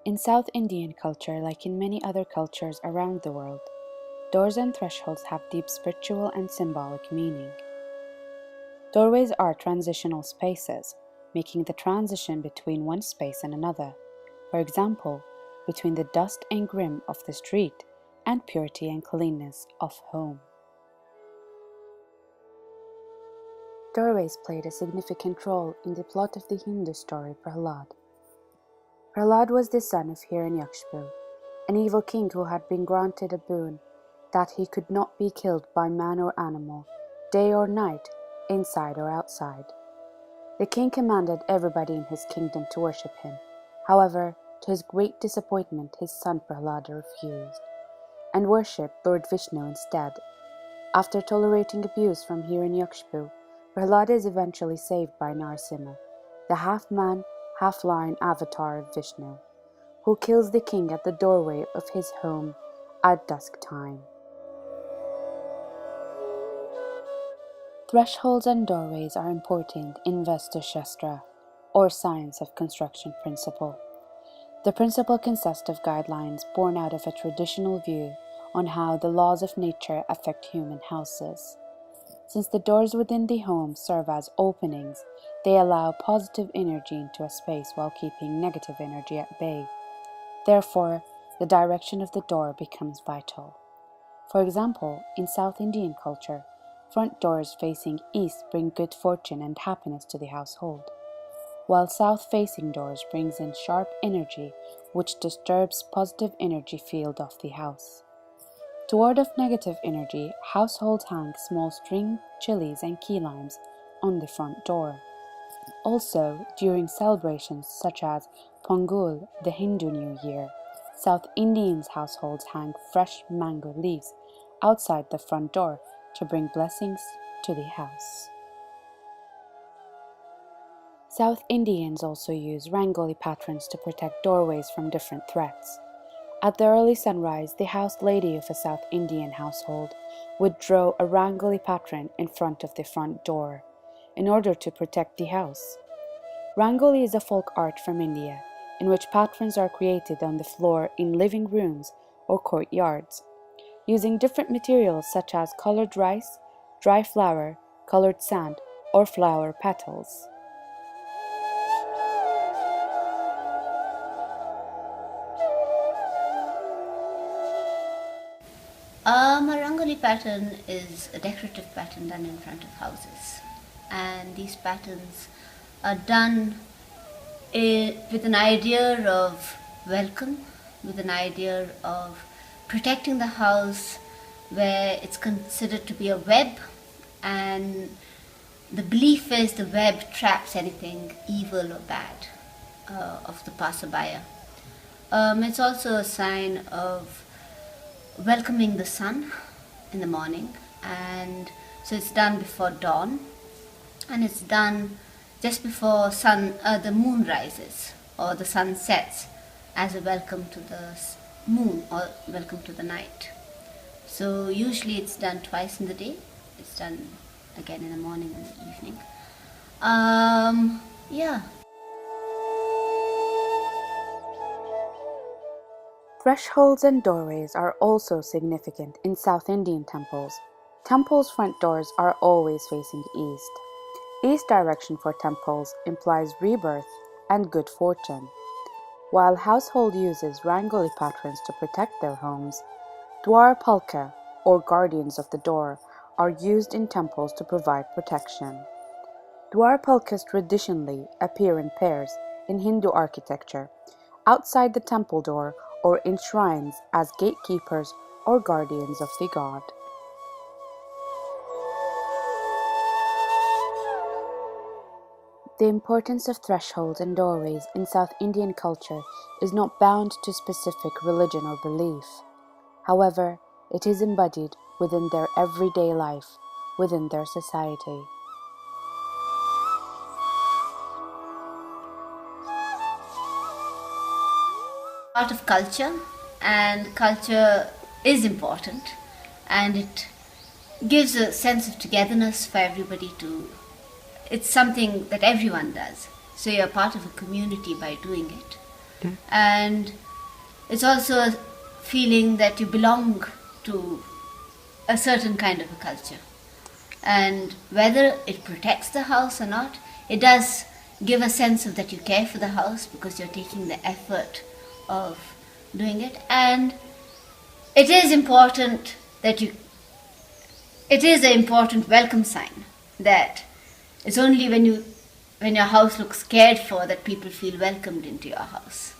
In South Indian culture, like in many other cultures around the world, doors and thresholds have deep spiritual and symbolic meaning. Doorways are transitional spaces, making the transition between one space and another. For example, between the dust and grime of the street and purity and cleanness of home. Doorways played a significant role in the plot of the Hindu story Prahlad. Prahlad was the son of Hiranyakshipu, an evil king who had been granted a boon that he could not be killed by man or animal, day or night, inside or outside. The king commanded everybody in his kingdom to worship him. However, to his great disappointment, his son Prahlad refused, and worshipped Lord Vishnu instead. After tolerating abuse from Hiranyakshipu, Prahlad is eventually saved by Narasimha, the half-man, half-lion avatar of Vishnu, who kills the king at the doorway of his home at dusk time. Thresholds and doorways are important in Vastu Shastra, or science of construction principle. The principle consists of guidelines born out of a traditional view on how the laws of nature affect human houses. Since the doors within the home serve as openings, they allow positive energy into a space while keeping negative energy at bay. Therefore, the direction of the door becomes vital. For example, in South Indian culture, front doors facing east bring good fortune and happiness to the household, while south-facing doors brings in sharp energy which disturbs positive energy field of the house. To ward off negative energy, households hang small string chilies and key limes on the front door. Also, during celebrations such as Pongal, the Hindu New Year, South Indians households hang fresh mango leaves outside the front door to bring blessings to the house. South Indians also use Rangoli patterns to protect doorways from different threats. At the early sunrise, the house lady of a South Indian household would draw a Rangoli pattern in front of the front door in order to protect the house. Rangoli is a folk art from India in which patterns are created on the floor in living rooms or courtyards, using different materials such as colored rice, dry flour, colored sand, or flower petals. A Rangoli pattern is a decorative pattern done in front of houses, and these patterns are done with an idea of welcome, with an idea of protecting the house where it's considered to be a web, and the belief is the web traps anything evil or bad of the passerby. It's also a sign of welcoming the sun in the morning, and so it's done before dawn, and it's done just before the moon rises or the sun sets, as a welcome to the moon or welcome to the night. So usually it's done twice in the day. It's done again in the morning and the evening. Yeah. Thresholds and doorways are also significant in South Indian temples. Temples' front doors are always facing east. East direction for temples implies rebirth and good fortune. While household uses Rangoli patterns to protect their homes, Dwarpalka, or guardians of the door, are used in temples to provide protection. Dwarpalkas traditionally appear in pairs in Hindu architecture, outside the temple door or in shrines as gatekeepers or guardians of the god. The importance of thresholds and doorways in South Indian culture is not bound to specific religion or belief. However, it is embodied within their everyday life, within their society. Part of culture, and culture is important, and it gives a sense of togetherness for everybody to. It's something that everyone does, so you're part of a community by doing it. And it's also a feeling that you belong to a certain kind of a culture. And whether it protects the house or not, it does give a sense of that you care for the house because you're taking the effort of doing it. And it is important that it is an important welcome sign that it's only when your house looks cared for that people feel welcomed into your house.